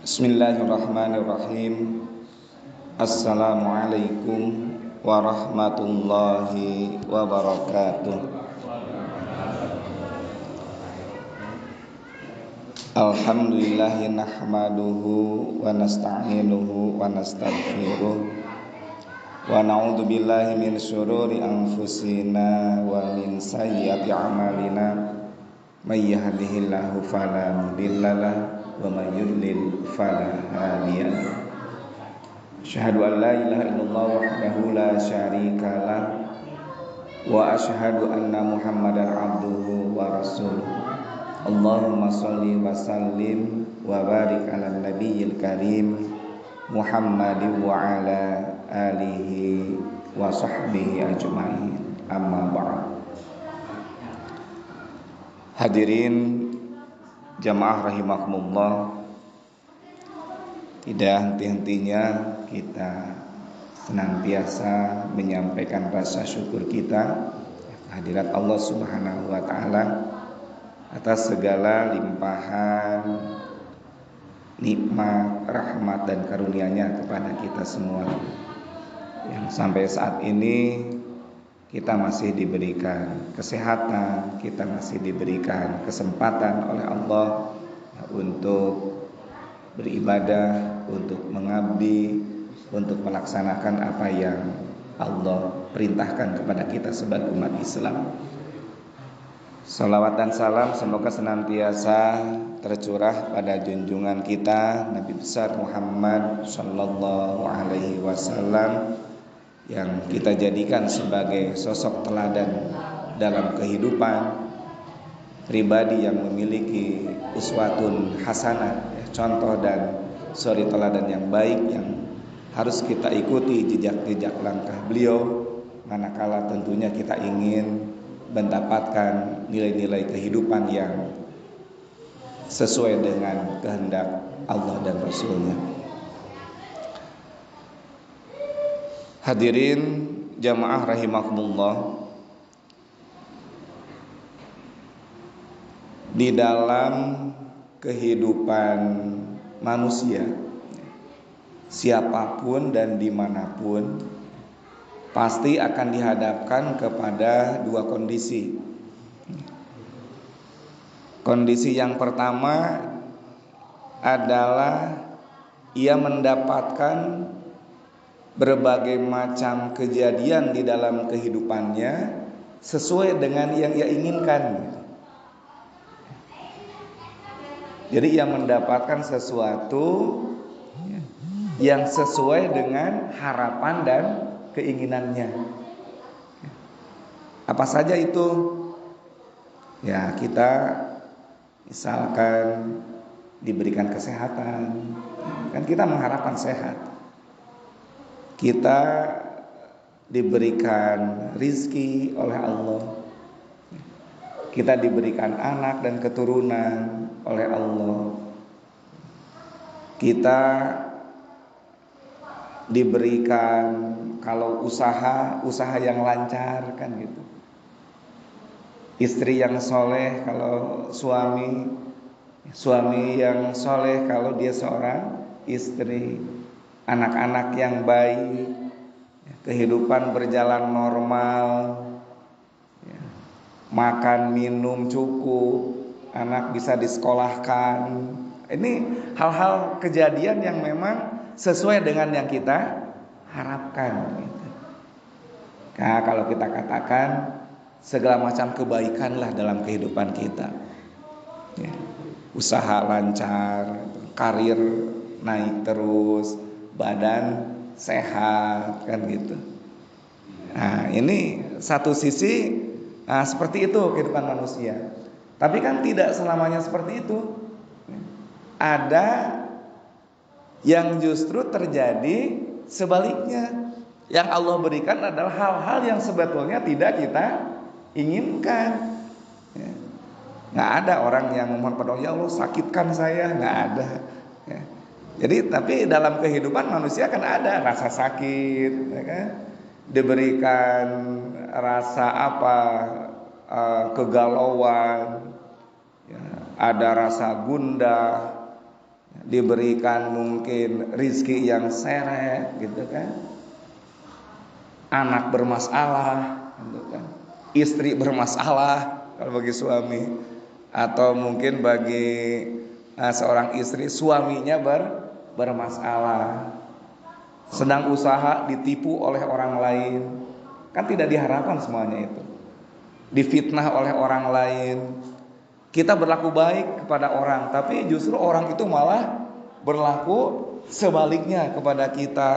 Bismillahirrahmanirrahim. Assalamualaikum warahmatullahi wabarakatuh. Alhamdulillahi nahmaduhu wa nasta'inuhu wa nastaghfiruh wa na'udzu billahi min syururi anfusina wa min sayyiati a'malina may yahdihillahu fala mudhillalah wa may yudlil fala hadiyalah. Asyhadu an la ilaha illallah wahdahu la syarikalah wa asyhadu anna Muhammadan abduhu wa rasuluh. Allahumma shalli wa sallim wa barik ala nabiyil karim Muhammadin wa ala alihi wa sahbihi ajma'in. Amma ba'd. Hadirin jamaah rahimakumullah, tidak henti-hentinya kita senantiasa menyampaikan rasa syukur kita kehadirat Allah Subhanahu wa taala atas segala limpahan nikmat, rahmat dan karunia-Nya kepada kita semua, yang sampai saat ini kita masih diberikan kesehatan, kita masih diberikan kesempatan oleh Allah untuk beribadah, untuk mengabdi, untuk melaksanakan apa yang Allah perintahkan kepada kita sebagai umat Islam. Salawat dan salam semoga senantiasa tercurah pada junjungan kita Nabi besar Muhammad sallallahu alaihi wasallam, yang kita jadikan sebagai sosok teladan dalam kehidupan pribadi yang memiliki uswatun hasanah, contoh dan suri teladan yang baik yang harus kita ikuti jejak-jejak langkah beliau manakala tentunya kita ingin mendapatkan nilai-nilai kehidupan yang sesuai dengan kehendak Allah dan Rasul-Nya. Hadirin jamaah rahimakumullah, di dalam kehidupan manusia, siapapun dan dimanapun pasti akan dihadapkan kepada dua kondisi. Kondisi yang pertama adalah ia mendapatkan berbagai macam kejadian di dalam kehidupannya sesuai dengan yang ia inginkan. Jadi ia mendapatkan sesuatu yang sesuai dengan harapan dan keinginannya. Apa saja itu? Ya, kita misalkan diberikan kesehatan, kan kita mengharapkan sehat. Kita diberikan rizki oleh Allah, kita diberikan anak dan keturunan oleh Allah, kita diberikan kalau usaha yang lancar, kan gitu. Istri yang soleh kalau suami yang soleh kalau dia seorang istri, anak-anak yang baik, kehidupan berjalan normal, makan minum cukup, anak bisa disekolahkan. Ini hal-hal kejadian yang memang sesuai dengan yang kita harapkan. Nah, kalau kita katakan segala macam kebaikanlah dalam kehidupan kita, usaha lancar, karir naik terus, badan sehat, kan gitu. Nah, ini satu sisi, seperti itu kehidupan manusia. Tapi kan tidak selamanya seperti itu. Ada yang justru terjadi sebaliknya. Yang Allah berikan adalah hal-hal yang sebetulnya tidak kita inginkan. Nggak ada orang yang memohon pada Allah, ya Allah sakitkan saya, nggak ada. Jadi tapi dalam kehidupan manusia kan ada rasa sakit, ya kan? Diberikan rasa kegalauan, ada rasa gundah, diberikan mungkin rizki yang seret gitu kan, anak bermasalah gitu kan, istri bermasalah kalau bagi suami, atau mungkin bagi seorang istri suaminya bermasalah, sedang usaha ditipu oleh orang lain, kan tidak diharapkan semuanya itu, difitnah oleh orang lain. Kita berlaku baik kepada orang, tapi justru orang itu malah berlaku sebaliknya kepada kita.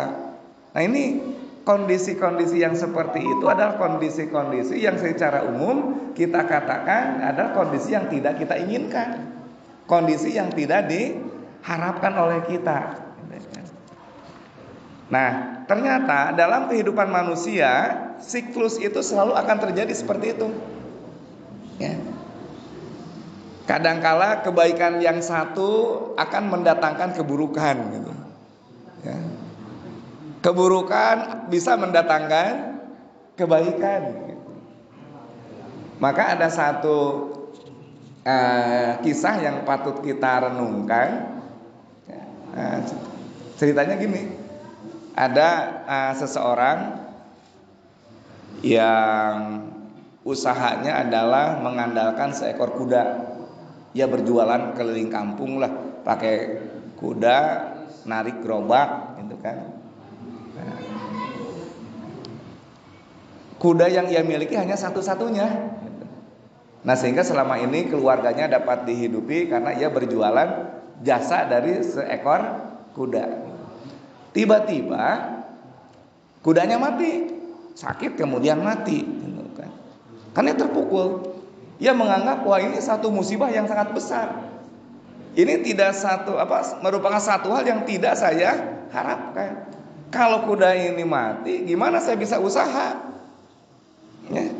Nah, ini kondisi-kondisi yang seperti itu adalah kondisi-kondisi yang secara umum kita katakan adalah kondisi yang tidak kita inginkan, kondisi yang tidak diharapkan oleh kita. Nah, ternyata dalam kehidupan manusia siklus itu selalu akan terjadi seperti itu, ya. Kadangkala kebaikan yang satu akan mendatangkan keburukan gitu, ya. Keburukan bisa mendatangkan kebaikan gitu. Maka ada satu kisah yang patut kita renungkan, ya. Ceritanya gini, ada seseorang yang usahanya adalah mengandalkan seekor kuda. Ia berjualan keliling kampung lah, pakai kuda, narik gerobak gitu kan. Nah, kuda yang ia miliki hanya satu-satunya. Nah, sehingga selama ini keluarganya dapat dihidupi karena ia berjualan jasa dari seekor kuda. Tiba-tiba kudanya mati, sakit kemudian mati gitu kan. Karena ia terpukul. Ia menganggap wah ini satu musibah yang sangat besar. Ini tidak merupakan satu hal yang tidak saya harapkan. Kalau kuda ini mati, gimana saya bisa usaha? Ya.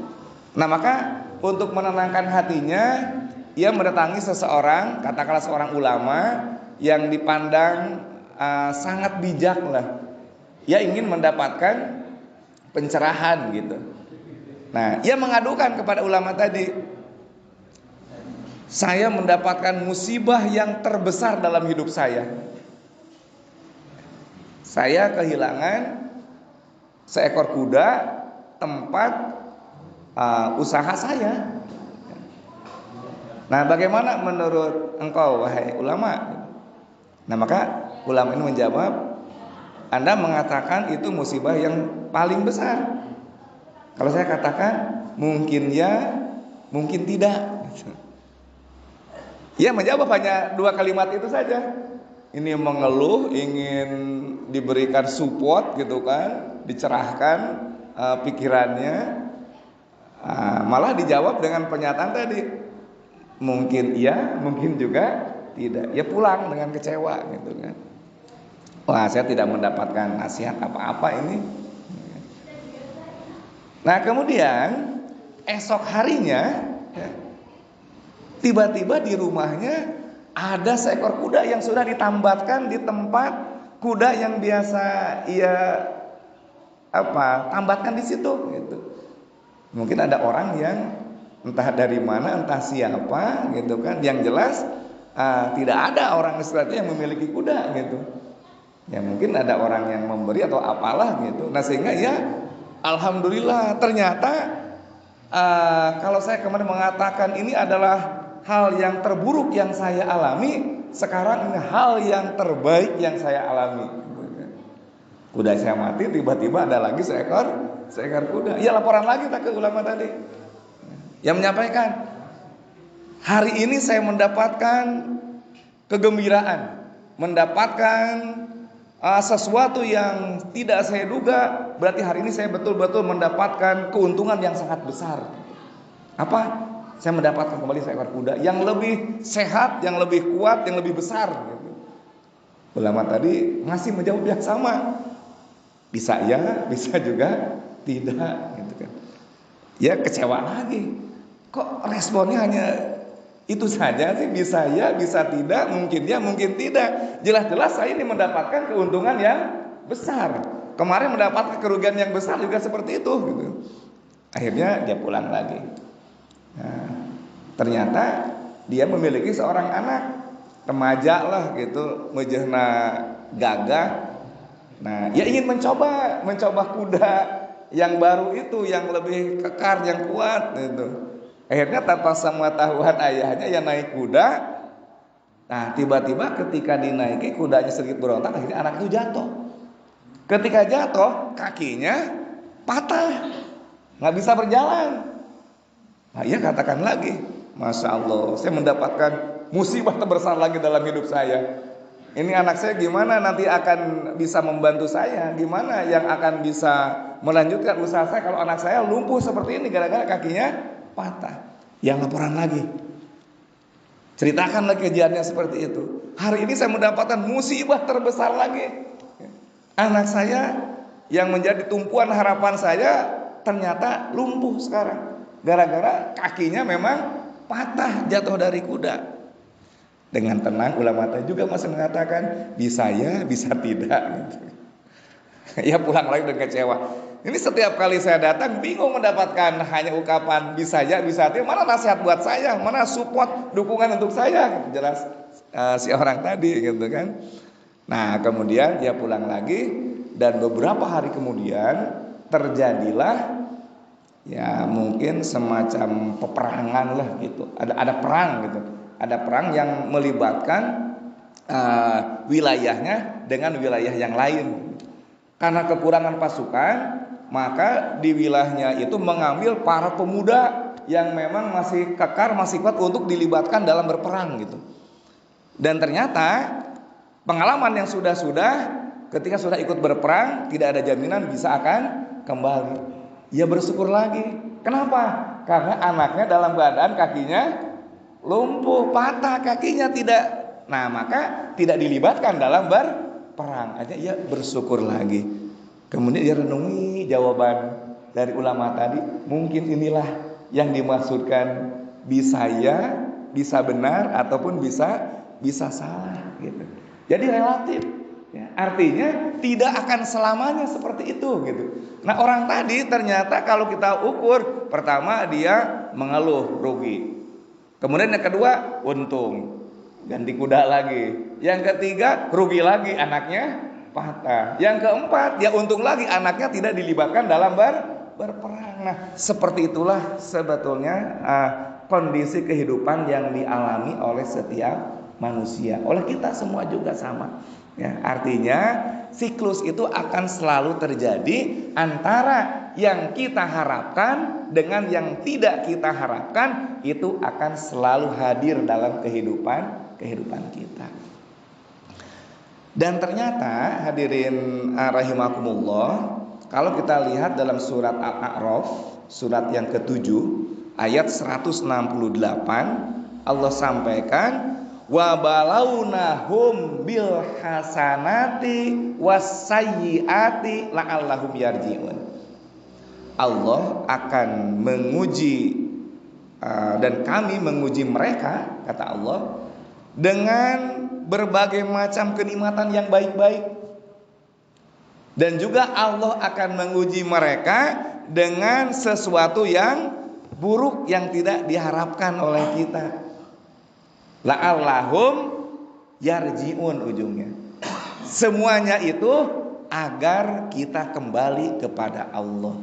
Nah, maka untuk menenangkan hatinya, ia mendatangi seseorang, katakanlah seorang ulama yang dipandang sangat bijak lah. Ia ingin mendapatkan pencerahan gitu. Nah, ia mengadukan kepada ulama tadi, saya mendapatkan musibah yang terbesar dalam hidup saya. Saya kehilangan seekor kuda, tempat usaha saya. Nah, bagaimana menurut engkau wahai ulama? Nah, maka ulama ini menjawab, Anda mengatakan itu musibah yang paling besar. Kalau saya katakan mungkin ya, mungkin tidak. Ia menjawab hanya dua kalimat itu saja. Ini mengeluh, ingin diberikan support gitu kan, dicerahkan pikirannya. Malah dijawab dengan pernyataan tadi, mungkin iya, mungkin juga tidak. Ia pulang dengan kecewa gitu kan. Wah, saya tidak mendapatkan nasihat apa-apa ini. Nah, kemudian esok harinya, ya, tiba-tiba di rumahnya ada seekor kuda yang sudah ditambatkan di tempat kuda yang biasa ia tambatkan di situ gitu. Mungkin ada orang yang entah dari mana, entah siapa gitu kan. Yang jelas tidak ada orang istilahnya yang memiliki kuda gitu. Ya mungkin ada orang yang memberi atau apalah gitu. Nah, sehingga ya alhamdulillah ternyata kalau saya kemarin mengatakan ini adalah hal yang terburuk yang saya alami, sekarang ini hal yang terbaik yang saya alami. Kuda saya mati, tiba-tiba ada lagi seekor kuda. Ya laporan lagi ke ulama tadi, yang menyampaikan, hari ini saya mendapatkan kegembiraan, mendapatkan sesuatu yang tidak saya duga. Berarti hari ini saya betul-betul mendapatkan keuntungan yang sangat besar. Apa? Saya mendapatkan kembali seekor kuda yang lebih sehat, yang lebih kuat, yang lebih besar gitu. Ulama tadi ngasih menjawab yang sama. Bisa ya, bisa juga tidak gitu kan. Ya kecewa lagi. Kok responnya hanya itu saja sih, bisa ya, bisa tidak, mungkin ya, mungkin tidak. Jelas-jelas saya ini mendapatkan keuntungan yang besar. Kemarin mendapatkan kerugian yang besar juga seperti itu gitu. Akhirnya dia pulang lagi. Nah, ternyata dia memiliki seorang anak. remaja lah gitu, mejehna gagah. Nah, ya ingin mencoba kuda yang baru itu, yang lebih kekar, yang kuat gitu. Akhirnya tanpa sepengetahuan ayahnya ya naik kuda. Nah, tiba-tiba ketika dinaiki kudanya sedikit berontak, akhirnya anak itu jatuh. Ketika jatuh, kakinya patah, nggak bisa berjalan. Nah, ia katakan lagi, Masya Allah, saya mendapatkan musibah terbesar lagi dalam hidup saya. Ini anak saya gimana nanti akan bisa membantu saya? Gimana yang akan bisa melanjutkan usaha saya kalau anak saya lumpuh seperti ini gara-gara kakinya patah? Yang laporan lagi, ceritakan lagi kejadiannya seperti itu. Hari ini saya mendapatkan musibah terbesar lagi. Anak saya yang menjadi tumpuan harapan saya ternyata lumpuh sekarang. Gara-gara kakinya memang patah jatuh dari kuda. Dengan tenang ulama tadi juga masih mengatakan bisa ya, bisa tidak gitu. Ya pulang lagi dengan kecewa. Ini setiap kali saya datang bingung mendapatkan hanya ungkapan bisa ya, bisa tidak. Mana nasihat buat saya, mana support, dukungan untuk saya gitu. Jelas si orang tadi gitu kan. Nah kemudian dia pulang lagi dan beberapa hari kemudian terjadilah ya mungkin semacam peperangan lah gitu. Ada perang gitu. Ada perang yang melibatkan wilayahnya dengan wilayah yang lain. Karena kekurangan pasukan, maka di wilayahnya itu mengambil para pemuda yang memang masih kekar, masih kuat untuk dilibatkan dalam berperang gitu. Dan ternyata pengalaman yang sudah-sudah ketika sudah ikut berperang tidak ada jaminan bisa akan kembali. Ia bersyukur lagi. Kenapa? Karena anaknya dalam keadaan kakinya lumpuh, patah kakinya tidak. Nah, maka tidak dilibatkan dalam berperang. Aja ia bersyukur lagi. Kemudian dia renungi jawaban dari ulama tadi. Mungkin inilah yang dimaksudkan bisa ya, bisa benar ataupun bisa salah gitu. Jadi relatif. Ya, artinya tidak akan selamanya seperti itu gitu. Nah orang tadi ternyata kalau kita ukur, pertama dia mengeluh rugi. Kemudian yang kedua untung, ganti kuda lagi. Yang ketiga rugi lagi, anaknya patah. Yang keempat ya untung lagi, anaknya tidak dilibatkan dalam berperang. Nah seperti itulah sebetulnya kondisi kehidupan yang dialami oleh setiap manusia. Oleh kita semua juga sama. Ya, artinya siklus itu akan selalu terjadi antara yang kita harapkan dengan yang tidak kita harapkan, itu akan selalu hadir dalam kehidupan kita. Dan ternyata hadirin rahimakumullah, kalau kita lihat dalam surat Al-A'raf, surat yang ke-7 ayat 168, Allah sampaikan wa balaunahum bil hasanati wassayyiati la'allahum yarji'un. Allah akan menguji dan kami menguji mereka, kata Allah, dengan berbagai macam kenikmatan yang baik-baik. Dan juga Allah akan menguji mereka dengan sesuatu yang buruk yang tidak diharapkan oleh kita. La'allahum yarji'un ujungnya. Semuanya itu agar kita kembali kepada Allah.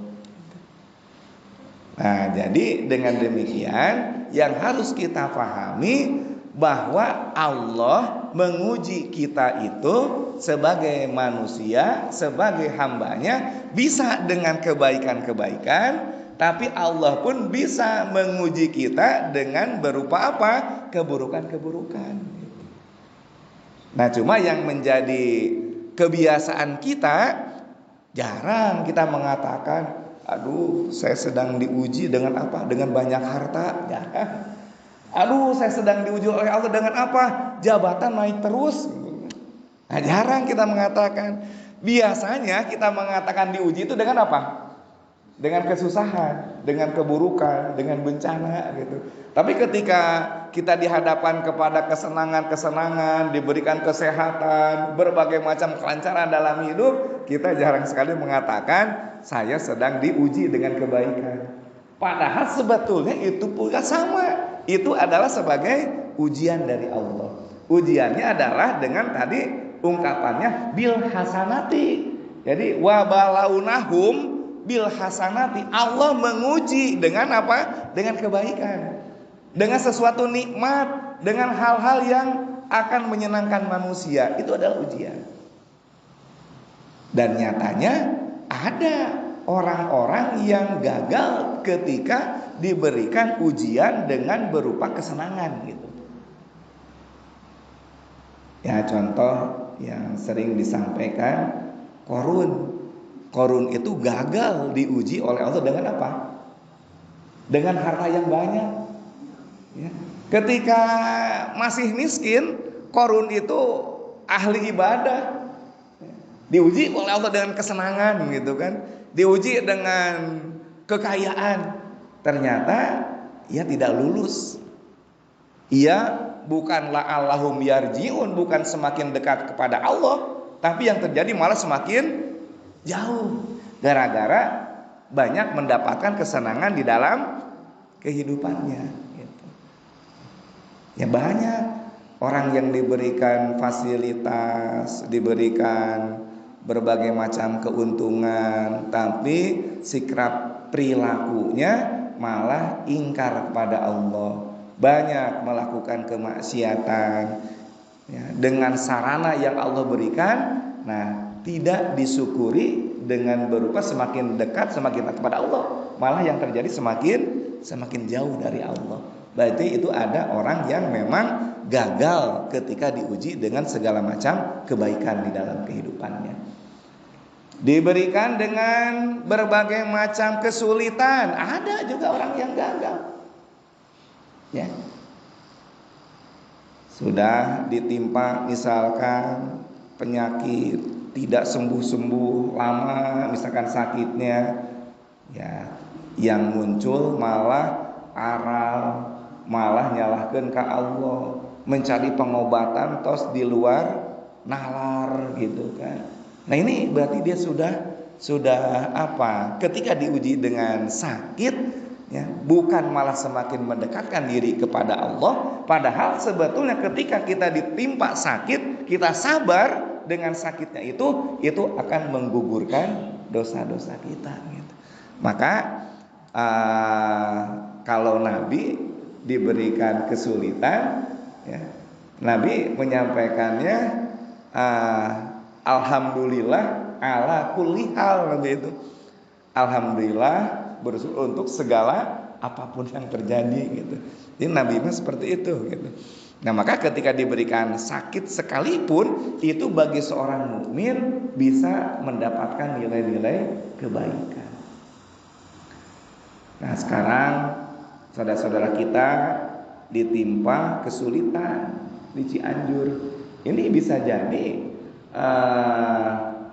Nah, jadi dengan demikian yang harus kita pahami bahwa Allah menguji kita itu sebagai manusia, sebagai hambanya, bisa dengan kebaikan-kebaikan, tapi Allah pun bisa menguji kita dengan berupa apa? Keburukan-keburukan. Nah cuma yang menjadi kebiasaan kita, jarang kita mengatakan, aduh saya sedang diuji dengan apa? Dengan banyak harta. Jarang. Aduh saya sedang diuji oleh Allah dengan apa? Jabatan naik terus. Nah jarang kita mengatakan. Biasanya kita mengatakan diuji itu dengan apa? Dengan kesusahan, dengan keburukan, dengan bencana gitu. Tapi ketika kita dihadapkan kepada kesenangan-kesenangan, diberikan kesehatan, berbagai macam kelancaran dalam hidup, kita jarang sekali mengatakan saya sedang diuji dengan kebaikan. Padahal sebetulnya itu pula sama. Itu adalah sebagai ujian dari Allah. Ujiannya adalah dengan tadi ungkapannya bil hasanati. Jadi wabalaunahum bil hasanati. Allah menguji dengan apa? Dengan kebaikan. Dengan sesuatu nikmat, dengan hal-hal yang akan menyenangkan manusia. Itu adalah ujian. Dan nyatanya ada orang-orang yang gagal ketika diberikan ujian dengan berupa kesenangan gitu. Ya, contoh yang sering disampaikan, Korun itu gagal diuji oleh Allah dengan apa? Dengan harta yang banyak. Ya. Ketika masih miskin, Korun itu ahli ibadah. Diuji oleh Allah dengan kesenangan gitu kan. Diuji dengan kekayaan. Ternyata ia tidak lulus. Ia bukanlah Allahum yarjiun, bukan semakin dekat kepada Allah, tapi yang terjadi malah semakin jauh. Gara-gara banyak mendapatkan kesenangan di dalam kehidupannya gitu. Ya, banyak orang yang diberikan fasilitas, diberikan berbagai macam keuntungan, tapi sikap perilakunya malah ingkar kepada Allah, banyak melakukan kemaksiatan ya, dengan sarana yang Allah berikan. Nah, tidak disyukuri dengan berupa semakin dekat, semakin dekat kepada Allah, malah yang terjadi semakin jauh dari Allah. Berarti itu ada orang yang memang gagal ketika diuji dengan segala macam kebaikan di dalam kehidupannya. Diberikan dengan berbagai macam kesulitan, ada juga orang yang gagal. Ya. Sudah ditimpa misalkan penyakit tidak sembuh-sembuh lama, misalkan sakitnya, ya, yang muncul malah aral, malah nyalahkeun ka Allah, mencari pengobatan tos di luar nalar gitu kan. Nah, ini berarti dia sudah apa? Ketika diuji dengan sakit, ya, bukan malah semakin mendekatkan diri kepada Allah, padahal sebetulnya ketika kita ditimpa sakit, kita sabar dengan sakitnya itu akan menggugurkan dosa-dosa kita gitu. Maka kalau Nabi diberikan kesulitan, ya, Nabi menyampaikannya alhamdulillah ala kulli hal, Nabi itu alhamdulillah bersyukur untuk segala apapun yang terjadi gitu. Jadi Nabi mah seperti itu gitu. Nah, maka ketika diberikan sakit sekalipun, itu bagi seorang mukmin bisa mendapatkan nilai-nilai kebaikan. Nah, sekarang saudara-saudara kita ditimpa kesulitan di Cianjur. Ini bisa jadi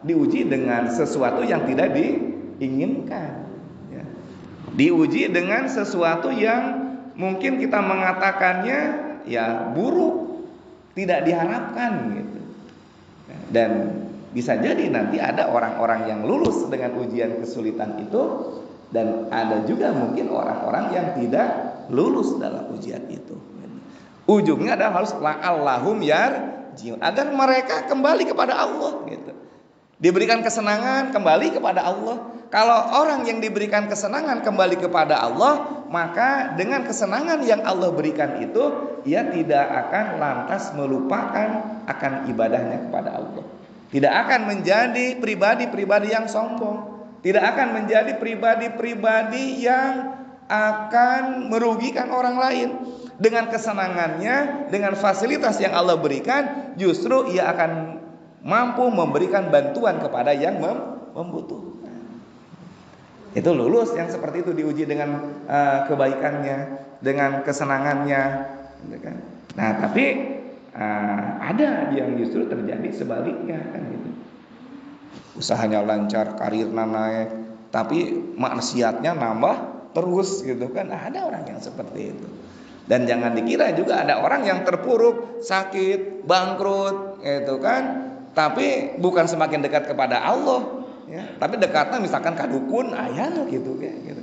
diuji dengan sesuatu yang tidak diinginkan, ya. Diuji dengan sesuatu yang mungkin kita mengatakannya ya buruk, tidak diharapkan gitu. Dan bisa jadi nanti ada orang-orang yang lulus dengan ujian kesulitan itu, dan ada juga mungkin orang-orang yang tidak lulus dalam ujian itu. Ujungnya adalah harus la'allahum yarji'un, agar mereka kembali kepada Allah gitu. Diberikan kesenangan, kembali kepada Allah. Kalau orang yang diberikan kesenangan kembali kepada Allah, maka dengan kesenangan yang Allah berikan itu, ia tidak akan lantas melupakan akan ibadahnya kepada Allah. Tidak akan menjadi pribadi-pribadi yang sombong. Tidak akan menjadi pribadi-pribadi yang akan merugikan orang lain. Dengan kesenangannya, dengan fasilitas yang Allah berikan, justru ia akan mampu memberikan bantuan kepada yang membutuhkan. Itu lulus yang seperti itu, diuji dengan kebaikannya, dengan kesenangannya, gitu kan. Nah, tapi ada yang justru terjadi sebaliknya kan gitu. Usahanya lancar, karirnya naik, tapi maksiatnya nambah terus gitu kan. Ada orang yang seperti itu. Dan jangan dikira juga ada orang yang terpuruk, sakit, bangkrut, gitu kan. Tapi bukan semakin dekat kepada Allah, ya. Tapi dekatnya misalkan ka dukun, ayah gitu, gitu.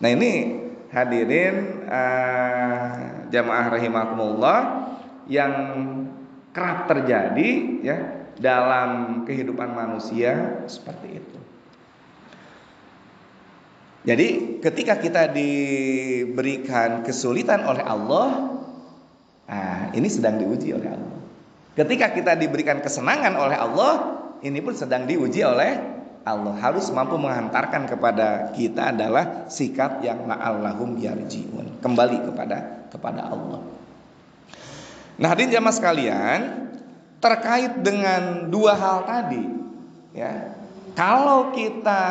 Nah, ini hadirin jamaah rahimakumullah, yang kerap terjadi ya dalam kehidupan manusia seperti itu. Jadi ketika kita diberikan kesulitan oleh Allah, ini sedang diuji oleh Allah. Ketika kita diberikan kesenangan oleh Allah, ini pun sedang diuji oleh Allah. Harus mampu menghantarkan kepada kita adalah sikap yang la'allahum yarji'un, kembali kepada Allah. Nah, hadirin jamaah sekalian, terkait dengan dua hal tadi, ya, kalau kita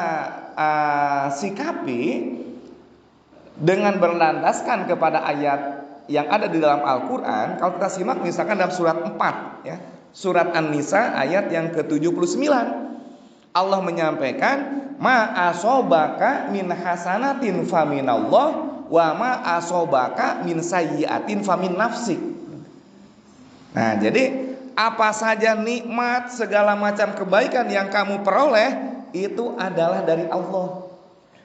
sikapi dengan berlandaskan kepada ayat yang ada di dalam Al-Quran, kalau kita simak misalkan dalam surat 4 ya, surat An-Nisa ayat yang ke-79, Allah menyampaikan ma asobaka min hasanatin faminallah wa ma asobaka min sayyiatin famin nafsik. Nah, jadi apa saja nikmat, segala macam kebaikan yang kamu peroleh itu adalah dari Allah.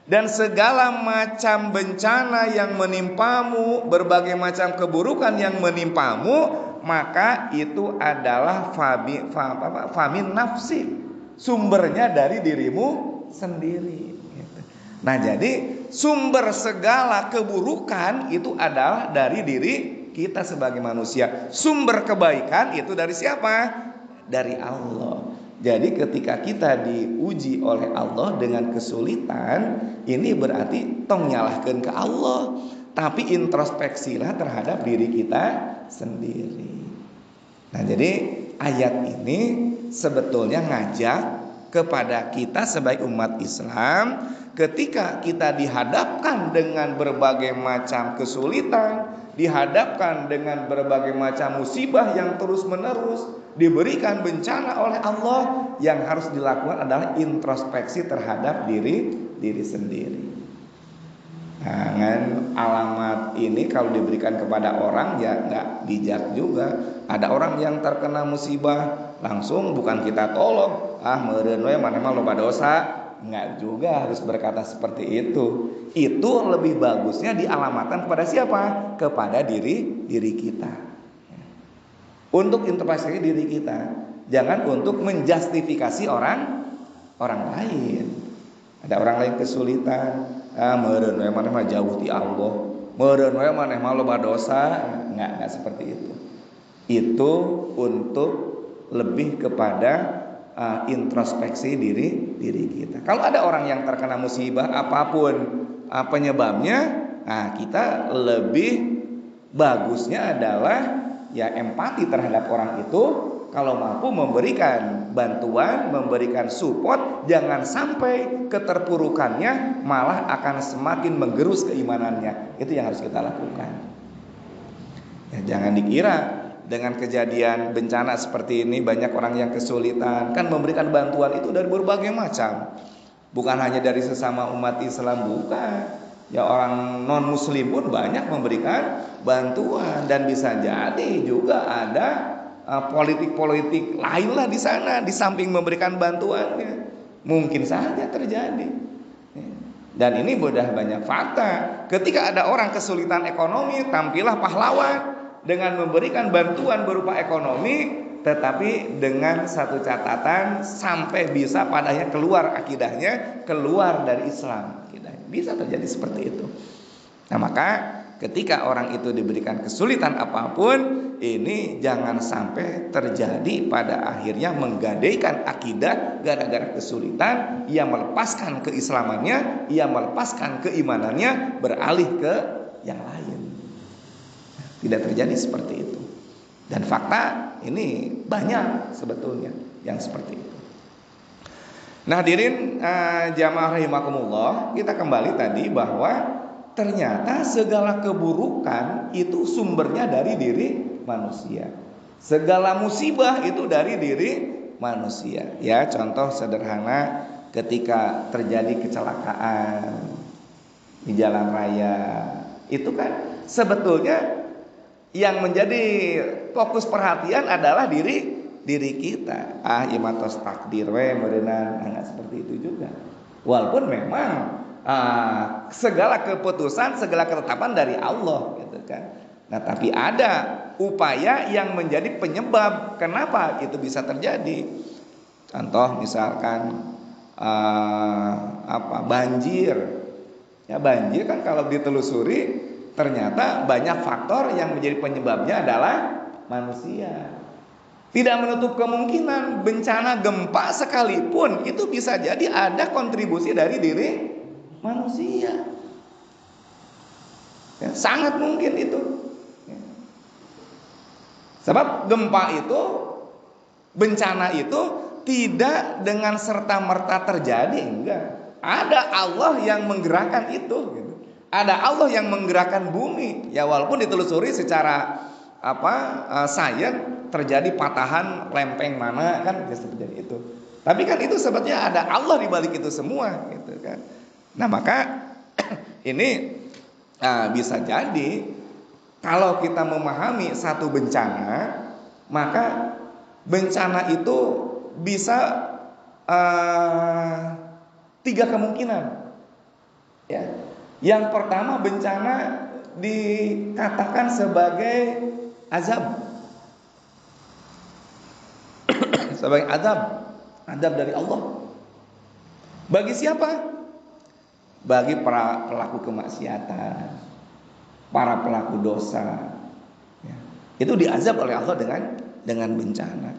Dan segala macam bencana yang menimpamu, berbagai macam keburukan yang menimpamu, maka itu adalah famin nafsi, sumbernya dari dirimu sendiri. Nah, jadi sumber segala keburukan itu adalah dari diri kita sebagai manusia. Sumber kebaikan itu dari siapa? Dari Allah. Jadi ketika kita diuji oleh Allah dengan kesulitan, ini berarti tong nyalahkan ke Allah, tapi introspeksilah terhadap diri kita sendiri. Nah, jadi ayat ini sebetulnya ngajak kepada kita sebagai umat Islam, ketika kita dihadapkan dengan berbagai macam kesulitan, dihadapkan dengan berbagai macam musibah yang terus-menerus, diberikan bencana oleh Allah, yang harus dilakukan adalah introspeksi terhadap diri sendiri. Nah, alamat ini kalau diberikan kepada orang ya nggak bijak juga. Ada orang yang terkena musibah, langsung bukan kita tolong, meureun we maneh mah loba dosa. Enggak juga harus berkata seperti itu. Itu lebih bagusnya dialamatkan kepada siapa? Kepada diri kita. Untuk introspeksi diri kita, jangan untuk menjustifikasi orang lain. Ada orang lain kesulitan, meureun we maneh mah jauh ti Allah, meureun we maneh mah loba dosa. Enggak seperti itu. Itu untuk lebih kepada introspeksi diri kita. Kalau ada orang yang terkena musibah apapun penyebabnya, kita lebih bagusnya adalah ya empati terhadap orang itu. Kalau mampu memberikan bantuan, memberikan support, jangan sampai keterpurukannya malah akan semakin menggerus keimanannya. Itu yang harus kita lakukan. Ya, jangan dikira dengan kejadian bencana seperti ini banyak orang yang kesulitan. Kan memberikan bantuan itu dari berbagai macam, bukan hanya dari sesama umat Islam, bukan. Ya, orang non muslim pun banyak memberikan bantuan. Dan bisa jadi juga ada politik lain lah di sana, di samping memberikan bantuannya. Mungkin saja terjadi. Dan ini sudah banyak fakta. Ketika ada orang kesulitan ekonomi, tampillah pahlawan dengan memberikan bantuan berupa ekonomi, tetapi dengan satu catatan, sampai bisa padanya keluar akidahnya, keluar dari Islam. Bisa terjadi seperti itu. Nah, maka ketika orang itu diberikan kesulitan apapun, ini jangan sampai terjadi pada akhirnya menggadaikan akidah gara-gara kesulitan, ia melepaskan keislamannya, ia melepaskan keimanannya, beralih ke yang lain. Tidak terjadi seperti itu. Dan fakta ini banyak sebetulnya yang seperti itu. Nah, hadirin jamaah rahimakumullah, kita kembali tadi bahwa ternyata segala keburukan itu sumbernya dari diri manusia. Segala musibah itu dari diri manusia. Ya, contoh sederhana ketika terjadi kecelakaan di jalan raya, itu kan sebetulnya yang menjadi fokus perhatian adalah diri kita. Imatos takdir we meureunana, enggak seperti itu juga. Walaupun memang segala keputusan, segala ketetapan dari Allah gitu kan. Nah, tapi ada upaya yang menjadi penyebab kenapa itu bisa terjadi. Contoh misalkan banjir. Ya, banjir kan kalau ditelusuri ternyata banyak faktor yang menjadi penyebabnya adalah manusia. Tidak menutup kemungkinan bencana gempa sekalipun itu bisa jadi ada kontribusi dari diri manusia. Ya, sangat mungkin itu. Ya. Sebab gempa itu, bencana itu tidak dengan serta-merta terjadi, enggak. Ada Allah yang menggerakkan itu, gitu. Ada Allah yang menggerakkan bumi. Ya, walaupun ditelusuri secara sains terjadi patahan lempeng mana kan bisa terjadi itu. Tapi kan itu sebetulnya ada Allah di balik itu semua, gitu kan. Nah, maka ini bisa jadi kalau kita memahami satu bencana, maka bencana itu bisa 3 kemungkinan. Ya. Yang pertama, bencana dikatakan sebagai azab. Sebagai azab dari Allah. Bagi siapa? Bagi para pelaku kemaksiatan, para pelaku dosa. Ya. Itu diazab oleh Allah dengan bencana.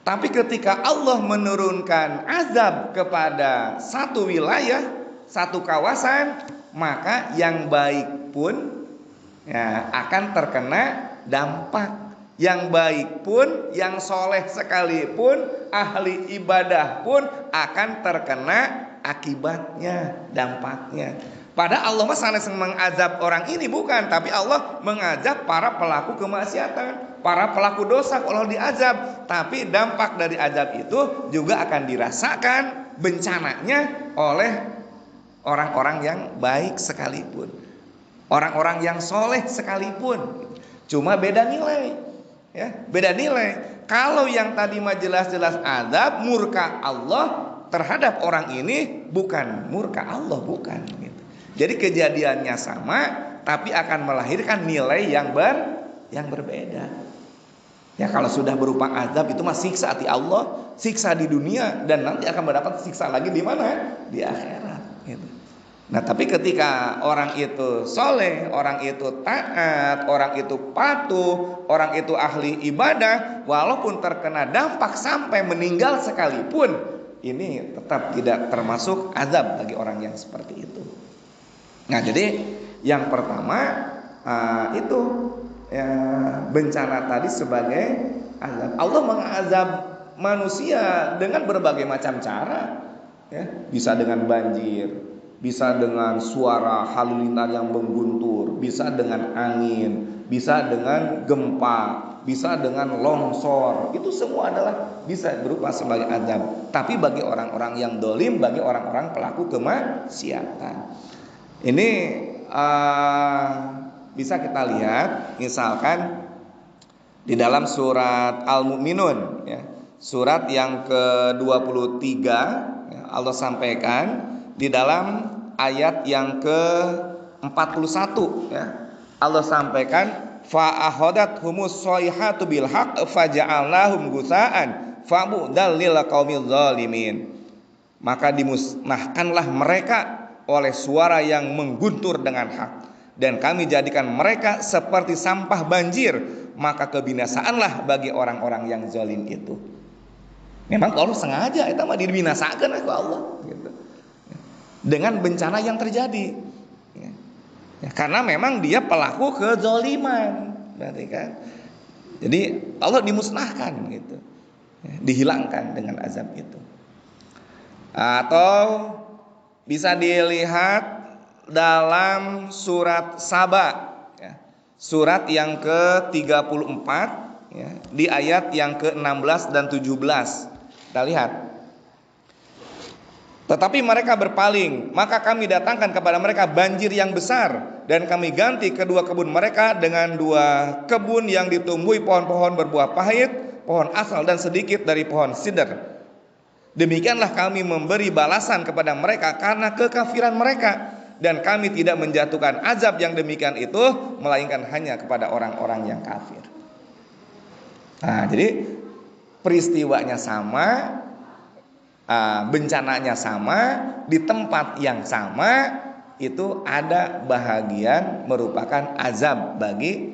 Tapi ketika Allah menurunkan azab kepada satu wilayah, satu kawasan, maka yang baik pun ya, akan terkena dampak. Yang baik pun, yang soleh sekalipun, ahli ibadah pun akan terkena akibatnya, dampaknya. Padahal Allah masalah mengazab orang ini bukan, tapi Allah mengazab para pelaku kemaksiatan, para pelaku dosa kalau diazab. Tapi dampak dari azab itu juga akan dirasakan bencananya oleh orang-orang yang baik sekalipun, orang-orang yang soleh sekalipun. Cuma beda nilai, ya, beda nilai. Kalau yang tadi mah jelas-jelas azab, murka Allah terhadap orang ini, bukan murka Allah, bukan gitu. Jadi kejadiannya sama, tapi akan melahirkan nilai yang berbeda. Ya, kalau sudah berupa azab itu mah siksa hati Allah, siksa di dunia, dan nanti akan mendapat siksa lagi di mana? Di akhirat. Gitu. Nah, tapi ketika orang itu soleh, orang itu taat, orang itu patuh, orang itu ahli ibadah, walaupun terkena dampak sampai meninggal sekalipun, ini tetap tidak termasuk azab bagi orang yang seperti itu. Nah, jadi yang pertama itu ya, bencana tadi sebagai azab. Allah mengazab manusia dengan berbagai macam cara, ya, bisa dengan banjir, bisa dengan suara halilintar yang mengguntur, bisa dengan angin, bisa dengan gempa, bisa dengan longsor. Itu semua adalah bisa berupa sebagai azab. Tapi bagi orang-orang yang dolim, bagi orang-orang pelaku kemaksiatan, ini bisa kita lihat misalkan di dalam surat Al-Mu'minun, ya, surat yang ke-23, ya, Allah sampaikan di dalam ayat yang ke-41, ya, Allah sampaikan fa ahadat humus soihatu bil haqq faja'alnahum gusaan fa'budzal lil qaumil zalimin. Maka dimusnahkanlah mereka oleh suara yang mengguntur dengan hak, dan kami jadikan mereka seperti sampah banjir, maka kebinasaanlah bagi orang-orang yang zalim itu. Memang Allah sengaja itu mah dibinasakan oleh Allah, gitu, dengan bencana yang terjadi, ya, karena memang dia pelaku kezaliman, berarti kan. Jadi Allah dimusnahkan, gitu, ya, dihilangkan dengan azab itu. Atau bisa dilihat dalam surat Saba, ya, surat yang ke-34, ya, di ayat yang ke-16 dan 17. Kita lihat. Tetapi mereka berpaling, maka kami datangkan kepada mereka banjir yang besar, dan kami ganti kedua kebun mereka dengan 2 kebun yang ditumbuhi pohon-pohon berbuah pahit, pohon asal, dan sedikit dari pohon sidr. Demikianlah kami memberi balasan kepada mereka karena kekafiran mereka, dan kami tidak menjatuhkan azab yang demikian itu melainkan hanya kepada orang-orang yang kafir. Nah, jadi peristiwanya sama, bencananya sama, di tempat yang sama, itu ada bahagian merupakan azab bagi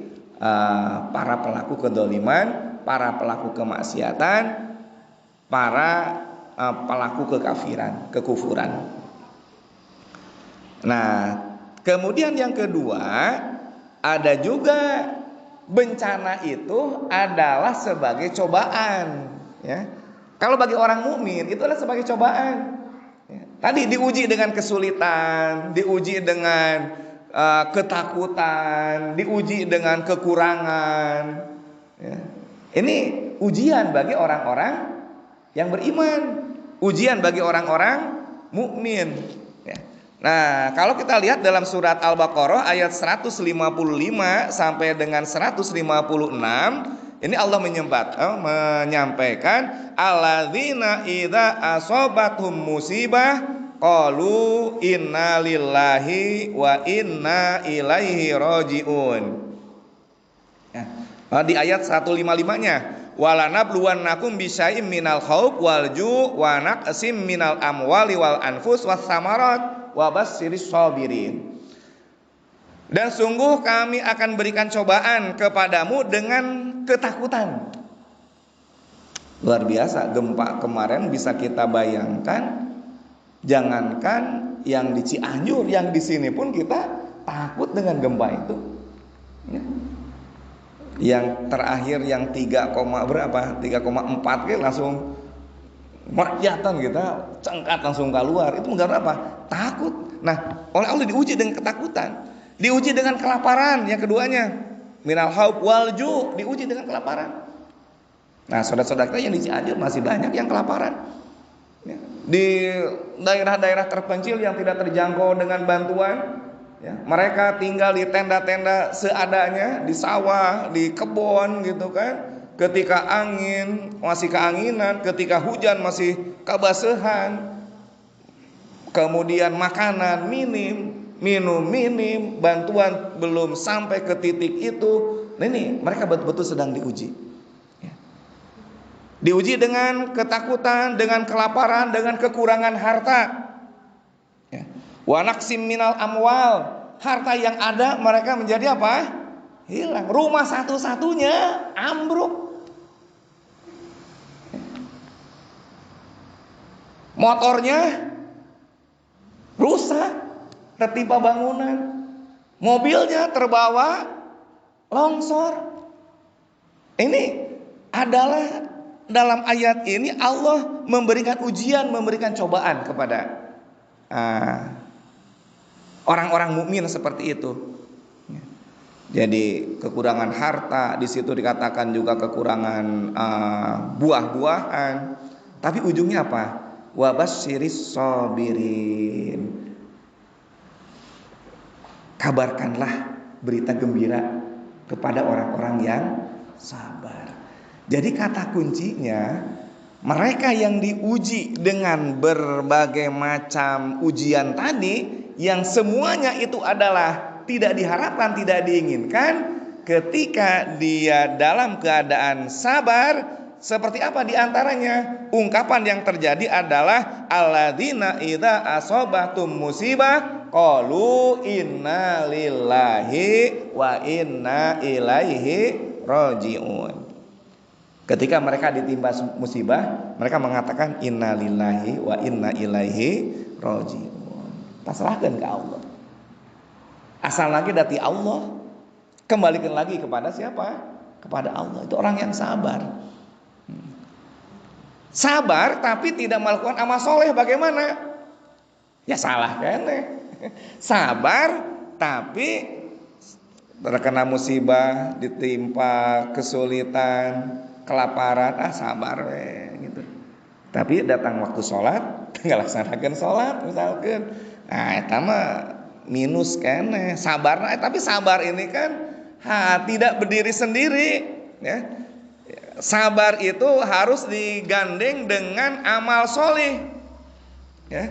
para pelaku kedzaliman, para pelaku kemaksiatan, para pelaku kekafiran, kekufuran. Nah, kemudian yang kedua, ada juga bencana itu adalah sebagai cobaan, ya. Kalau bagi orang mukmin itu adalah sebagai cobaan. Ya. Tadi diuji dengan kesulitan, diuji dengan ketakutan, diuji dengan kekurangan. Ya. Ini ujian bagi orang-orang yang beriman, ujian bagi orang-orang mukmin. Ya. Nah, kalau kita lihat dalam surat Al-Baqarah ayat 155 sampai dengan 156, ini Allah menyampaikan alladzina idza asobathum musibah qalu inna lillahi wa inna ilaihi rajiun. Ya. Di ayat 155-nya, walanabluwannakum bisyai'im minal khauf wal ju' wa naqsim minal amwali wal anfus was samarat wa basyyiris sabirin. Dan sungguh kami akan berikan cobaan kepadamu dengan ketakutan. Luar biasa, gempa kemarin bisa kita bayangkan. Jangankan yang di Cianjur, yang di sini pun kita takut dengan gempa itu. Ya. Yang terakhir yang 3,4 gitu langsung merakyatan kita cengkat langsung keluar. Itu karena apa? Takut. Nah, oleh Allah diuji dengan ketakutan, diuji dengan kelaparan. Yang keduanya, minal khauf wal ju', diuji dengan kelaparan. Nah, saudara-saudara kita yang di Cianjur masih banyak yang kelaparan. Ya. Di daerah-daerah terpencil yang tidak terjangkau dengan bantuan, ya, mereka tinggal di tenda-tenda seadanya, di sawah, di kebun gitu kan. Ketika angin masih keanginan, ketika hujan masih kebasahan. Kemudian makanan minim, minum minim, bantuan belum sampai ke titik itu. Nah, ini mereka betul-betul sedang diuji. Ya. Diuji dengan ketakutan, dengan kelaparan, dengan kekurangan harta. Ya. Wa naqsim minal amwal, harta yang ada mereka menjadi apa? Hilang. Rumah satu-satunya ambruk. Motornya rusak, tertimpa bangunan. Mobilnya terbawa longsor. Ini adalah dalam ayat ini Allah memberikan ujian, memberikan cobaan kepada orang-orang mukmin seperti itu. Jadi kekurangan harta, di situ dikatakan juga kekurangan buah-buahan. Tapi ujungnya apa? Wa basyiris sabirin. Kabarkanlah berita gembira kepada orang-orang yang sabar. Jadi kata kuncinya, mereka yang diuji dengan berbagai macam ujian tadi, yang semuanya itu adalah tidak diharapkan, tidak diinginkan, ketika dia dalam keadaan sabar, seperti apa diantaranya? Ungkapan yang terjadi adalah alladzina idza asobatum musibah qalu inna lillahi wa inna ilaihi rajiun. Ketika mereka ditimpa musibah, mereka mengatakan inna lillahi wa inna ilaihi rajiun. Pasrahkan ke Allah. Asal lagi dari Allah, kembalikan lagi kepada siapa? Kepada Allah. Itu orang yang sabar. Sabar tapi tidak melakukan amal soleh, bagaimana? Ya salah kan? Sabar tapi terkena musibah, ditimpa kesulitan, kelaparan, sabar gitu. Tapi datang waktu sholat, nggak laksanakan sholat misalkan. Nah, itu mah minus kan? Sabar, tapi sabar ini kan tidak berdiri sendiri, ya. Sabar itu harus digandeng dengan amal soleh. Ya.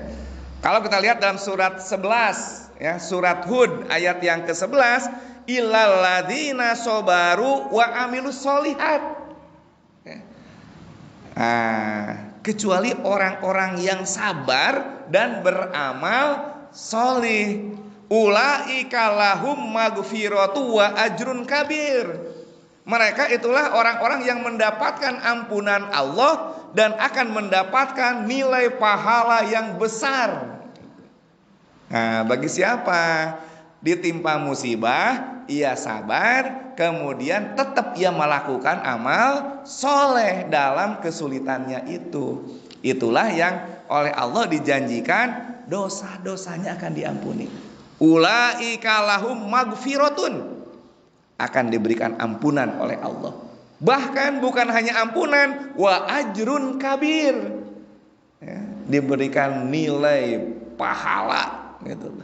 Kalau kita lihat dalam surat 11, ya, surat Hud ayat yang ke-11, illal ladzina sabaru wa amilus solihat. Kecuali orang-orang yang sabar dan beramal solih, ulaika lahum maghfiratu wa ajrun kabir. Mereka itulah orang-orang yang mendapatkan ampunan Allah dan akan mendapatkan nilai pahala yang besar. Nah, bagi siapa ditimpa musibah, ia sabar, kemudian tetap ia melakukan amal soleh dalam kesulitannya itu. Itulah yang oleh Allah dijanjikan dosa-dosanya akan diampuni. Ulaika lahum maghfiratun, akan diberikan ampunan oleh Allah. Bahkan bukan hanya ampunan, wa ajrun kabir, ya, diberikan nilai pahala gitu,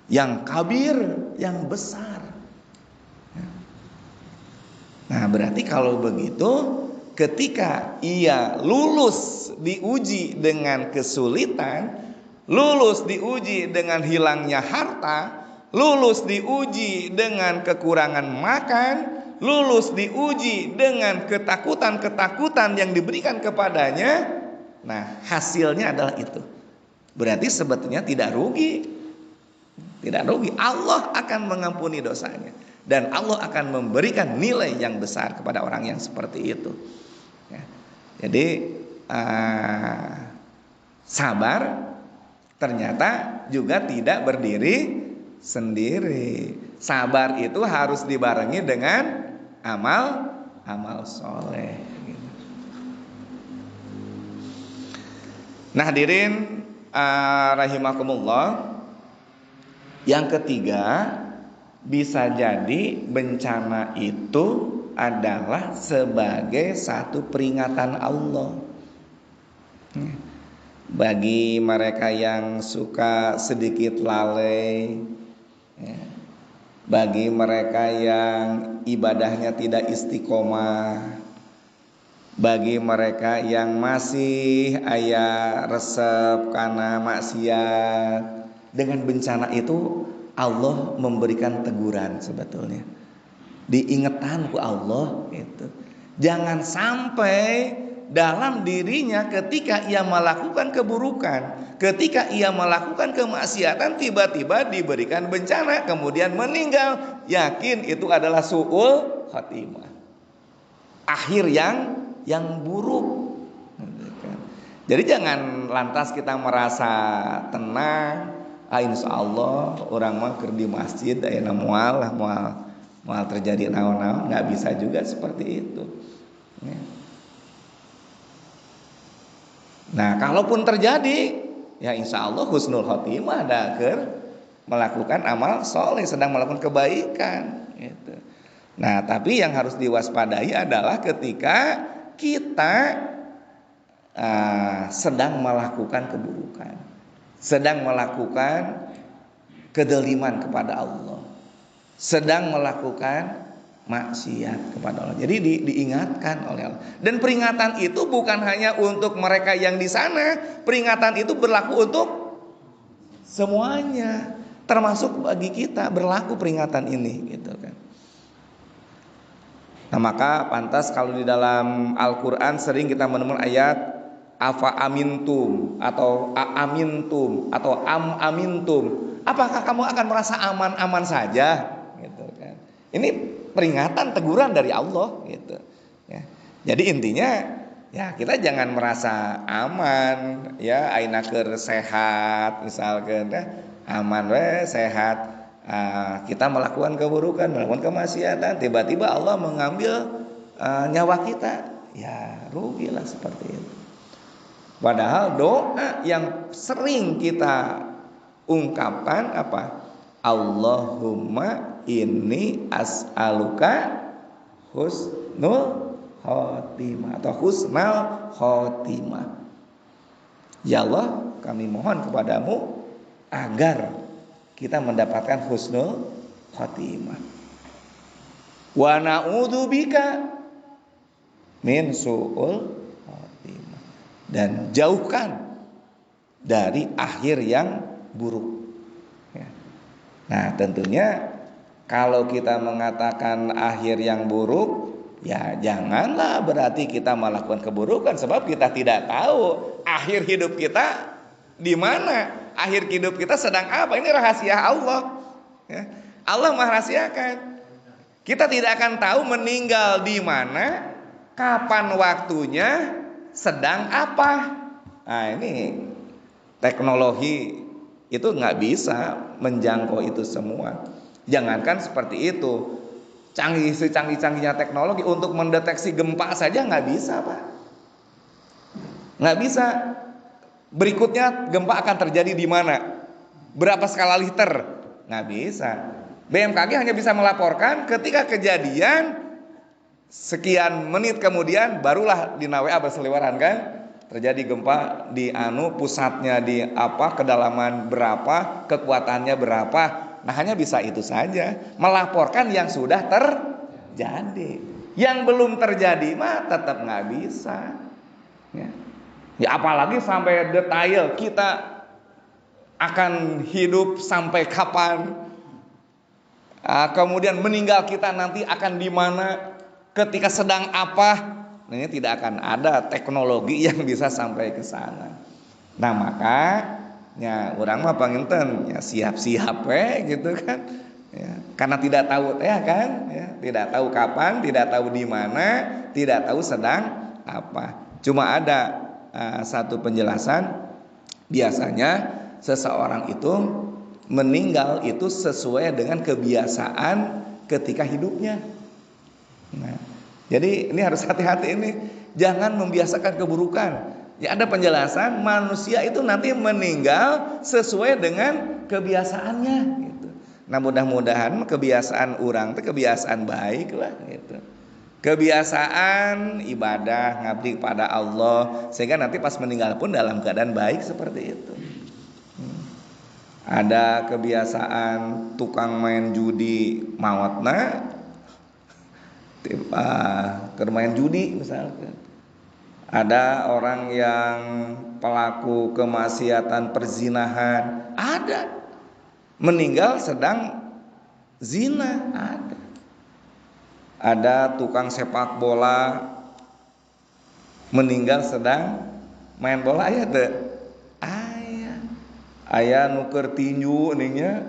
yang kabir, yang besar. Nah, berarti kalau begitu, ketika ia lulus diuji dengan kesulitan, lulus diuji dengan hilangnya harta, lulus diuji dengan kekurangan makan, lulus diuji dengan ketakutan-ketakutan yang diberikan kepadanya, nah hasilnya adalah itu. Berarti sebetulnya tidak rugi. Tidak rugi. Allah akan mengampuni dosanya, dan Allah akan memberikan nilai yang besar kepada orang yang seperti itu, ya. Jadi sabar ternyata juga tidak berdiri sendiri. Sabar itu harus dibarengi dengan amal soleh. Nah, hadirin rahimakumullah, yang ketiga, bisa jadi bencana itu adalah sebagai satu peringatan Allah. Bagi mereka yang suka sedikit lalai, bagi mereka yang ibadahnya tidak istiqomah, bagi mereka yang masih aya resep karena maksiat, dengan bencana itu Allah memberikan teguran sebetulnya. Diingetan ku Allah itu. Jangan sampai dalam dirinya ketika ia melakukan keburukan, ketika ia melakukan kemaksiatan, tiba-tiba diberikan bencana kemudian meninggal, yakin itu adalah su'ul khatimah, akhir yang buruk. Jadi jangan lantas kita merasa tenang, insya Allah orang mah keur di masjid ayeuna moal terjadi naon-naon. Nggak bisa juga seperti itu, ya. Nah, kalaupun terjadi, ya insya Allah husnul khotimah, ada melakukan amal soleh, sedang melakukan kebaikan gitu. Nah, tapi yang harus diwaspadai adalah ketika kita sedang melakukan keburukan, sedang melakukan kedoliman kepada Allah, sedang melakukan maksiat kepada Allah. Jadi diingatkan oleh Allah. Dan peringatan itu bukan hanya untuk mereka yang di sana, peringatan itu berlaku untuk semuanya, termasuk bagi kita berlaku peringatan ini, gitu kan. Nah, maka pantas kalau di dalam Al-Qur'an sering kita menemukan ayat afa amintum atau amintum atau amintum. Apakah kamu akan merasa aman-aman saja, gitu kan. Ini peringatan, teguran dari Allah, gitu ya. Jadi intinya ya kita jangan merasa aman, ya aina keur sehat misalkan, aman we sehat, kita melakukan keburukan, melakukan kemaksiatan, tiba-tiba Allah mengambil nyawa kita, ya rugilah seperti itu. Padahal doa yang sering kita ungkapkan apa? Allahumma inni as'aluka husnul khotimah atau husnal khotimah. Ya Allah, kami mohon kepadamu agar kita mendapatkan husnul khotimah. Wa na'udzubika min su'ul khotimah, dan jauhkan dari akhir yang buruk. Nah, tentunya kalau kita mengatakan akhir yang buruk, ya janganlah berarti kita melakukan keburukan, sebab kita tidak tahu akhir hidup kita di mana, akhir hidup kita sedang apa. Ini rahasia Allah. Ya. Allah merahasiakan. Kita tidak akan tahu meninggal di mana, kapan waktunya, sedang apa. Nah, ini teknologi itu nggak bisa menjangkau itu semua. Jangankan seperti itu, secanggih-canggihnya teknologi untuk mendeteksi gempa saja nggak bisa, Pak. Nggak bisa. Berikutnya gempa akan terjadi di mana? Berapa skala Richter? Nggak bisa. BMKG hanya bisa melaporkan ketika kejadian sekian menit kemudian barulah di WA berseliweran kan, terjadi gempa di pusatnya di apa, kedalaman berapa, kekuatannya berapa. Nah, hanya bisa itu saja, melaporkan yang sudah terjadi. Yang belum terjadi mah tetap nggak bisa. Ya apalagi sampai detail kita akan hidup sampai kapan, kemudian meninggal kita nanti akan di mana, ketika sedang apa. Nah, ini tidak akan ada teknologi yang bisa sampai ke sana. Nah, makanya orang mah panginten ya siap-siap gitu kan. Ya, karena tidak tahu ya kan, ya, tidak tahu kapan, tidak tahu di mana, tidak tahu sedang apa. Cuma ada satu penjelasan, biasanya seseorang itu meninggal itu sesuai dengan kebiasaan ketika hidupnya. Nah, jadi ini harus hati-hati ini, jangan membiasakan keburukan. Ya ada penjelasan manusia itu nanti meninggal sesuai dengan kebiasaannya gitu. Nah, mudah-mudahan kebiasaan orang itu kebiasaan baik lah gitu. Kebiasaan ibadah ngabdi pada Allah sehingga nanti pas meninggal pun dalam keadaan baik seperti itu. Ada kebiasaan tukang main judi mautna main judi misalkan. Ada orang yang pelaku kemaksiatan perzinahan, ada meninggal sedang zina, ada tukang sepak bola meninggal sedang main bola, aya teu? Aya nu keur tinju ininya,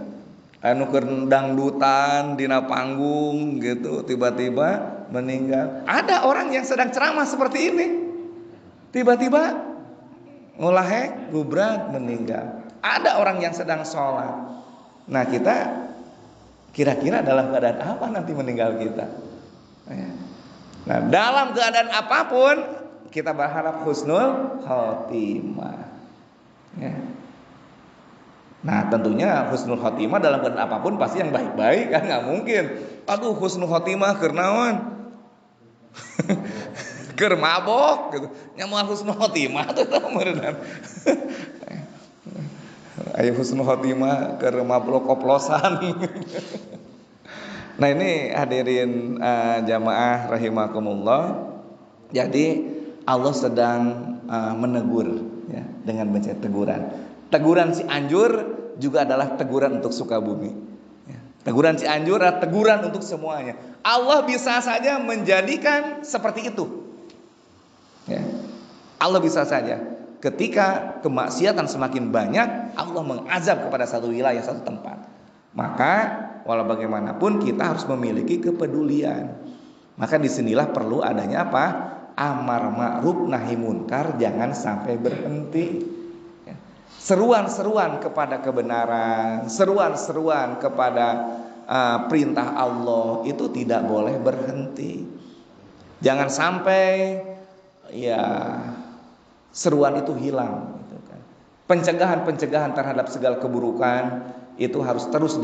aya nu keur dangdutan dina panggung gitu, tiba-tiba meninggal. Ada orang yang sedang ceramah seperti ini, tiba-tiba ngulahek gubrak meninggal. Ada orang yang sedang sholat. Nah, kita kira-kira dalam keadaan apa nanti meninggal kita? Nah, dalam keadaan apapun kita berharap husnul khotimah. Ya. Nah, tentunya husnul khotimah dalam keadaan apapun pasti yang baik-baik kan, nggak mungkin. Aduh, husnul khotimah keur naon? Keur mabok gitu. Nya moal husnul khotimah teh meureunna. Aya husnul khotimah keur mabok koplosan. Nah, ini hadirin jamaah rahimakumullah. Jadi Allah sedang menegur ya, dengan mencari teguran. Teguran Cianjur juga adalah teguran untuk Sukabumi. Ya, teguran Cianjur adalah teguran untuk semuanya. Allah bisa saja menjadikan seperti itu. Ya, Allah bisa saja ketika kemaksiatan semakin banyak, Allah mengazab kepada satu wilayah, satu tempat. Maka walau bagaimanapun kita harus memiliki kepedulian. Maka disinilah perlu adanya apa? Amar ma'ruf nahi munkar, jangan sampai berhenti. Seruan-seruan kepada kebenaran, seruan-seruan kepada perintah Allah itu tidak boleh berhenti. Jangan sampai ya seruan itu hilang gitu kan. Pencegahan-pencegahan terhadap segala keburukan itu harus terus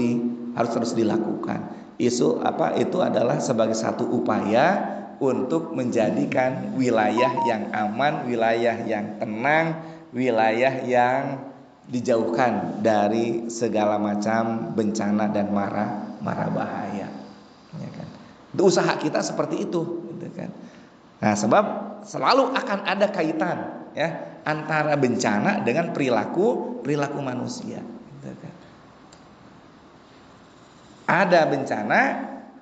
dilakukan. Itu adalah sebagai satu upaya untuk menjadikan wilayah yang aman, wilayah yang tenang, wilayah yang dijauhkan dari segala macam bencana dan mara bahaya. Ya kan? Itu usaha kita seperti itu, gitu kan. Nah, sebab selalu akan ada kaitan ya antara bencana dengan perilaku manusia. Gitu kan. ada bencana,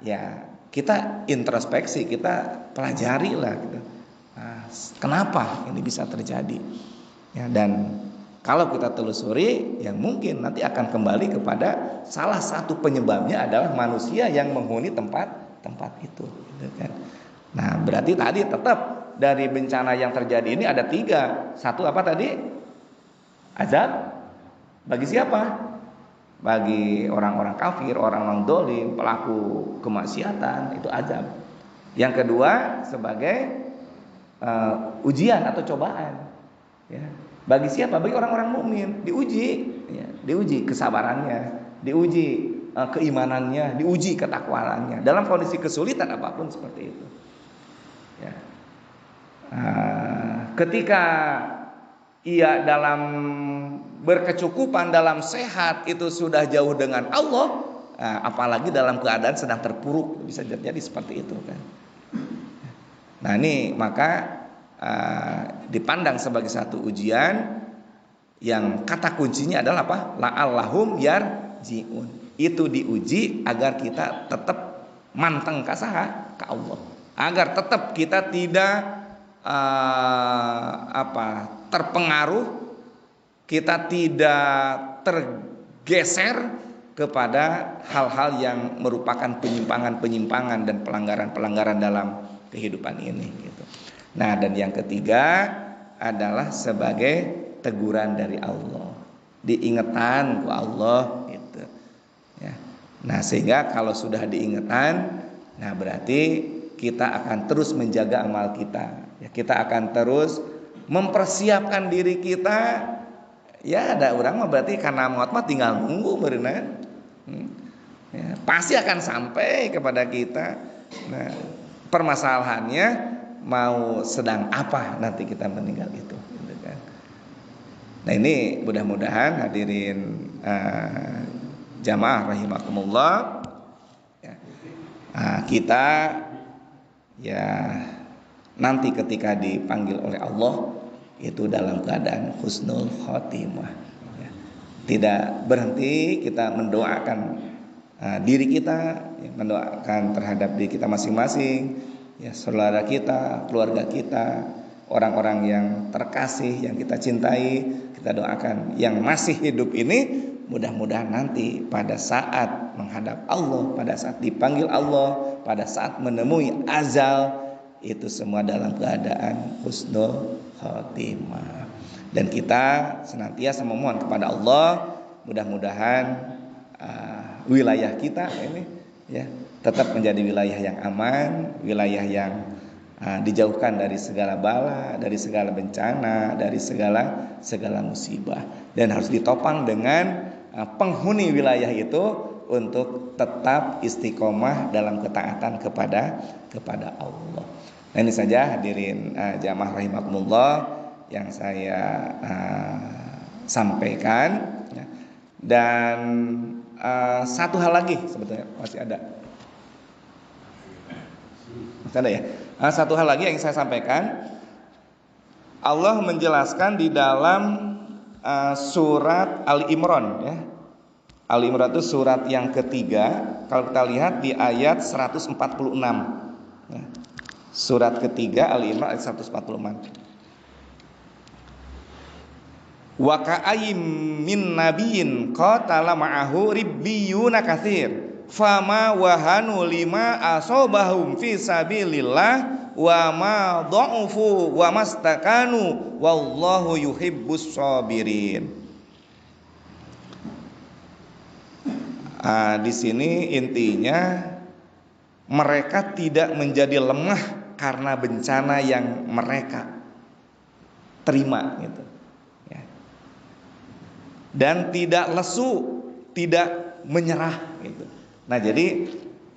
ya kita introspeksi, kita pelajari lah gitu. Nah, kenapa ini bisa terjadi? Ya, dan kalau kita telusuri, ya mungkin nanti akan kembali kepada salah satu penyebabnya adalah manusia yang menghuni tempat itu, gitu kan. Nah, berarti tadi tetap dari bencana yang terjadi ini ada 3. Satu apa tadi? Azab bagi siapa? Bagi orang-orang kafir, orang-orang dolim, pelaku kemaksiatan, itu azab. Yang kedua sebagai ujian atau cobaan. Ya. Bagi siapa? Bagi orang-orang mukmin, diuji, ya, diuji kesabarannya, diuji keimanannya, diuji ketakwaannya dalam kondisi kesulitan apapun seperti itu. Ya. Ketika ia dalam berkecukupan, dalam sehat itu sudah jauh dengan Allah, apalagi dalam keadaan sedang terpuruk, bisa terjadi seperti itu kan. Nah ini maka dipandang sebagai satu ujian yang kata kuncinya adalah apa? La'allahum yarji'un. Itu diuji agar kita tetap manteng kasaha ke Allah, agar tetap kita tidak terpengaruh, kita tidak tergeser kepada hal-hal yang merupakan penyimpangan-penyimpangan dan pelanggaran-pelanggaran dalam kehidupan ini gitu. Nah, dan yang ketiga adalah sebagai teguran dari Allah, diingetan ke Allah gitu. Ya. Nah, sehingga kalau sudah diingetan, nah berarti kita akan terus menjaga amal kita. Ya, kita akan terus mempersiapkan diri kita. Ya, ada orang mah berarti karena maut mah tinggal nunggu berenang. Ya, pasti akan sampai kepada kita. Nah, permasalahannya mau sedang apa nanti kita meninggal itu, gitu kan. Nah ini mudah-mudahan hadirin jamaah rahimakumullah, ya, kita ya nanti ketika dipanggil oleh Allah itu dalam keadaan husnul khotimah, ya. Tidak berhenti kita mendoakan diri kita, ya, mendoakan terhadap diri kita masing-masing, ya, saudara kita, keluarga kita, orang-orang yang terkasih yang kita cintai, kita doakan yang masih hidup ini mudah-mudahan nanti pada saat menghadap Allah, pada saat dipanggil Allah, pada saat menemui azal, itu semua dalam keadaan husnul khotimah. Dan kita senantiasa memohon kepada Allah mudah-mudahan wilayah kita ini, ya, tetap menjadi wilayah yang aman, wilayah yang dijauhkan dari segala bala, dari segala bencana, dari segala musibah, dan harus ditopang dengan penghuni wilayah itu untuk tetap istiqomah dalam ketaatan kepada Allah. Nah ini saja hadirin jamaah rahimakumullah yang saya sampaikan, ya. Dan satu hal lagi sebetulnya masih ada ya. Satu hal lagi yang saya sampaikan, Allah menjelaskan di dalam surat Ali Imran, ya. Ali Imran itu surat yang ketiga. Kalau kita lihat di ayat 146, ya. Surat ketiga Ali Imran ayat 146. Wa ka'ayyim min nabiyyin qatala ma'ahu ribbiyuna katsir fama wahanu lima asobahum fi sabilillah wa ma dha'ufu wa mastakanu wallahu yuhibbus sabirin. Di sini intinya mereka tidak menjadi lemah karena bencana yang mereka terima gitu, ya. Dan tidak lesu, tidak menyerah gitu. Nah jadi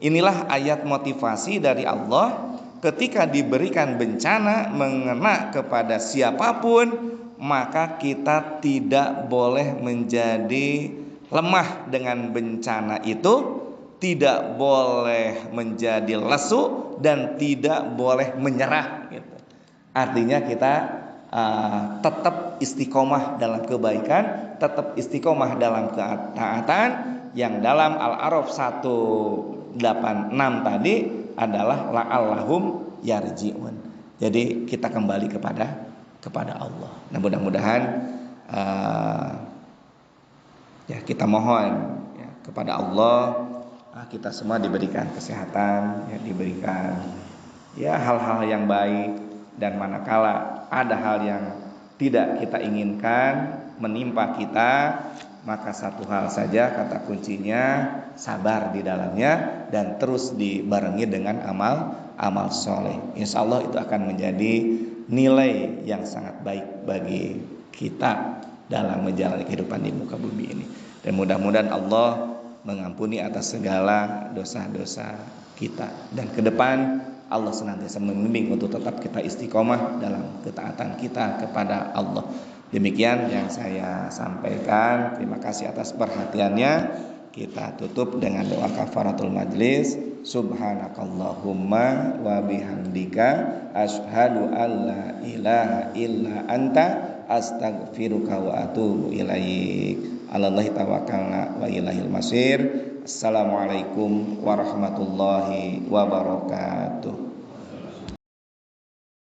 inilah ayat motivasi dari Allah, ketika diberikan bencana mengena kepada siapapun, maka kita tidak boleh menjadi lemah dengan bencana itu, tidak boleh menjadi lesu, dan tidak boleh menyerah gitu. Artinya kita tetap istiqomah dalam kebaikan, tetap istiqomah dalam ketaatan, yang dalam Al-A'raf 186 tadi adalah la'allahum yarji'un. Jadi kita kembali kepada Allah. Nah, mudah-mudahan ya kita mohon ya, kepada Allah kita semua diberikan kesehatan, ya, diberikan ya hal-hal yang baik, dan manakala ada hal yang tidak kita inginkan menimpa kita, maka satu hal saja kata kuncinya, sabar di dalamnya dan terus dibarengi dengan amal soleh. Insya Allah itu akan menjadi nilai yang sangat baik bagi kita dalam menjalani kehidupan di muka bumi ini. Dan mudah-mudahan Allah mengampuni atas segala dosa-dosa kita, dan ke depan Allah senantiasa membimbing untuk tetap kita istiqomah dalam ketaatan kita kepada Allah. Demikian yang saya sampaikan. Terima kasih atas perhatiannya. Kita tutup dengan doa kafaratul majlis. Subhanakallahumma wa bihamdika asyhadu alla ilaha illa anta astaghfiruka wa atubu ilaik. Alallahi tawakkalna wa ilaihil masir. Assalamualaikum warahmatullahi wabarakatuh.